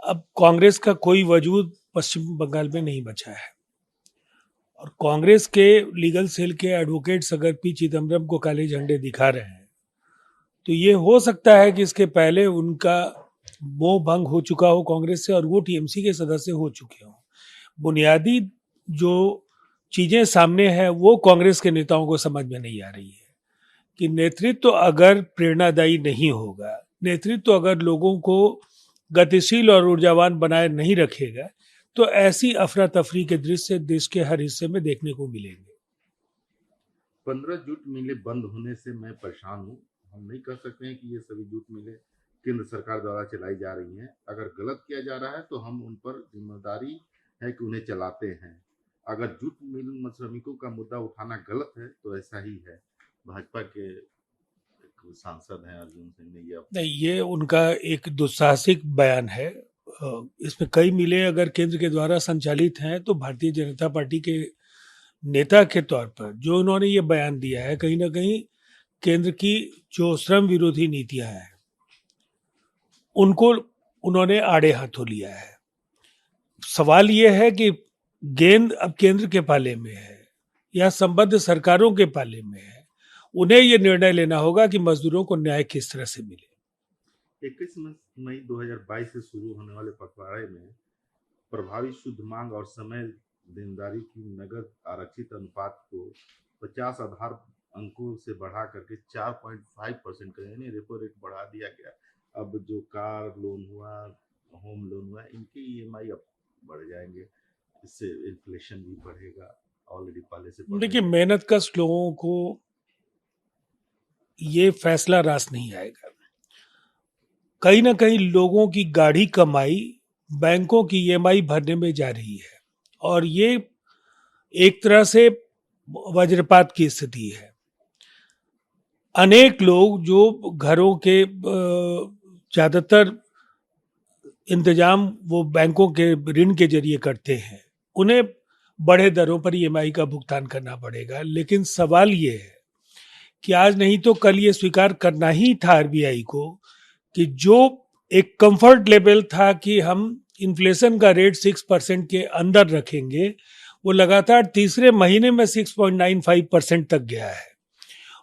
अब कांग्रेस का कोई वजूद पश्चिम बंगाल में नहीं बचा है और कांग्रेस के लीगल सेल के एडवोकेट्स अगर पी चिदम्बरम को काले झंडे दिखा रहे हैं तो ये हो सकता है कि इसके पहले उनका मोह भंग हो चुका हो कांग्रेस से और वो टीएमसी के सदस्य हो चुके हों। बुनियादी जो चीजें सामने हैं वो कांग्रेस के नेताओं को समझ में नहीं आ रही है कि नेतृत्व अगर प्रेरणादायी नहीं होगा, नेतृत्व अगर लोगों को गतिशील और ऊर्जावान बनाए नहीं रखेगा तो ऐसी अफरा तफरी के दृश्य देश के हर हिस्से में देखने को मिलेंगे। 15 जूट मिलें बंद होने से मैं परेशान हूँ। हम नहीं कह सकते हैं कि ये सभी जूट मिलें केंद्र सरकार द्वारा चलाई जा रही हैं। अगर गलत किया जा रहा है तो हम उन पर जिम्मेदारी है कि उन्हें चलाते हैं। अगर जूट मिल श्रमिकों का मुद्दा उठाना गलत है तो ऐसा ही है। भाजपा के सांसद हैं अर्जुन सिंह ने नहीं, ये उनका एक दुस्साहसिक बयान है। इसमें कई मिलें अगर केंद्र के द्वारा संचालित हैं तो भारतीय जनता पार्टी के नेता के तौर पर जो उन्होंने ये बयान दिया है, कहीं ना कहीं केंद्र की जो श्रम विरोधी नीतियां हैं उनको उन्होंने आड़े हाथों लिया है। सवाल ये है कि गेंद अब केंद्र के पाले में है या संबद्ध सरकारों के पाले में है। उन्हें ये निर्णय लेना होगा कि मजदूरों को न्याय किस तरह से मिले। 21 मई 2022 से शुरू होने वाले पखवाड़े में प्रभावी शुद्ध मांग और समय देनदारी की नगद आरक्षित अनुपात को 50 आधार अंकों से बढ़ा करके 4.5% का यानी रेपो रेट बढ़ा दिया गया। अब जो कार लोन हुआ, होम लोन हुआ, इनके ईएमआई अब बढ़ जाएंगे। इससे इन्फ्लेशन भी बढ़ेगा। ऑलरेडी पहले से देखिए, मेहनत कश लोगों को ये फैसला रास नहीं आएगा। कहीं ना कहीं लोगों की गाढ़ी कमाई बैंकों की ईएमआई भरने में जा रही है और ये एक तरह से वज्रपात की स्थिति है। अनेक लोग जो घरों के ज्यादातर इंतजाम वो बैंकों के ऋण के जरिए करते हैं, उन्हें बड़े दरों पर ईएमआई का भुगतान करना पड़ेगा। लेकिन सवाल ये है कि आज नहीं तो कल ये स्वीकार करना ही था आरबीआई को कि जो एक कंफर्ट लेवल था कि हम इन्फ्लेशन का रेट 6% के अंदर रखेंगे, वो लगातार तीसरे महीने में 6.95% तक गया है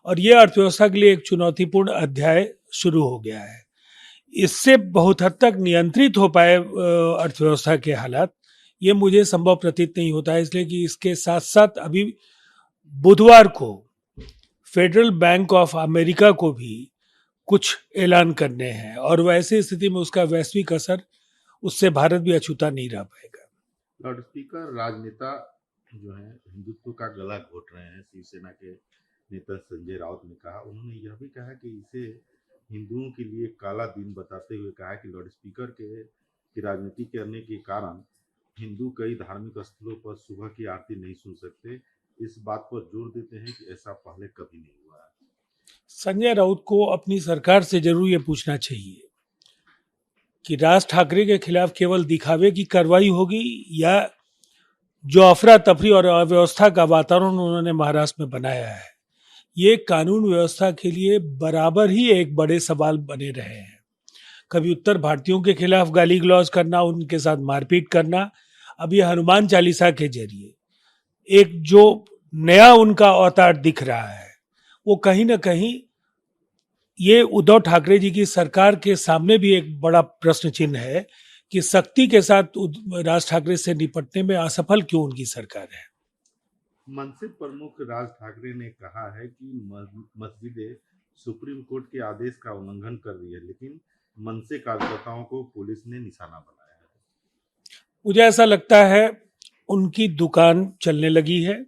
और ये अर्थव्यवस्था के लिए एक चुनौतीपूर्ण अध्याय शुरू हो गया है। इससे बहुत हद तक नियंत्रित हो पाए अर्थव्यवस्था के हालात, ये मुझे संभव प्रतीत नहीं होता है। इसलिए कि इसके साथ साथ अभी बुधवार को फेडरल बैंक ऑफ अमेरिका को भी कुछ ऐलान करने हैं और वैसी स्थिति में उसका वैश्विक असर, उससे भारत भी अछूता नहीं रह पाएगा। लाउड स्पीकर राजनेता जो है हिंदुत्व का गला घोट रहे हैं। शिवसेना के नेता संजय राउत ने कहा, उन्होंने यह भी कहा कि इसे हिंदुओं के लिए काला दिन बताते हुए कहा कि लाउड स्पीकर की राजनीति करने के कारण हिंदू कई धार्मिक स्थलों पर सुबह की आरती नहीं सुन सकते। इस बात पर जोर देते हैं कि ऐसा पहले कभी नहीं हुआ है। संजय राउत को अपनी सरकार से जरूर ये पूछना चाहिए कि राज ठाकरे के खिलाफ केवल दिखावे की कार्रवाई होगी या जो अफरा तफरी और अव्यवस्था का वातावरण उन्होंने महाराष्ट्र में बनाया है, ये कानून व्यवस्था के लिए बराबर ही एक बड़े सवाल बने रहे हैं। कभी उत्तर भारतीयों के खिलाफ गाली गलौज करना, उनके साथ मारपीट करना, अब ये हनुमान चालीसा के जरिए एक जो नया उनका अवतार दिख रहा है, वो कहीं ना कहीं ये उद्धव ठाकरे जी की सरकार के सामने भी एक बड़ा प्रश्न चिन्ह है कि सख्ती के साथ राज ठाकरे से निपटने में असफल क्यों उनकी सरकार है। मनसे प्रमुख राज ठाकरे ने कहा है कि मस्जिदें सुप्रीम कोर्ट के आदेश का उल्लंघन कर रही है, लेकिन मनसे कार्यकर्ताओं को पुलिस ने निशाना बनाया है। मुझे ऐसा लगता है उनकी दुकान चलने लगी है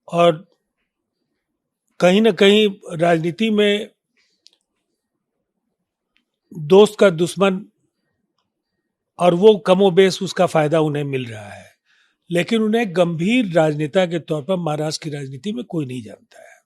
और कहीं ना कहीं राजनीति में दोस्त का दुश्मन, और वो कमोबेश उसका फायदा उन्हें मिल रहा है, लेकिन उन्हें गंभीर राजनेता के तौर पर महाराष्ट्र की राजनीति में कोई नहीं जानता है।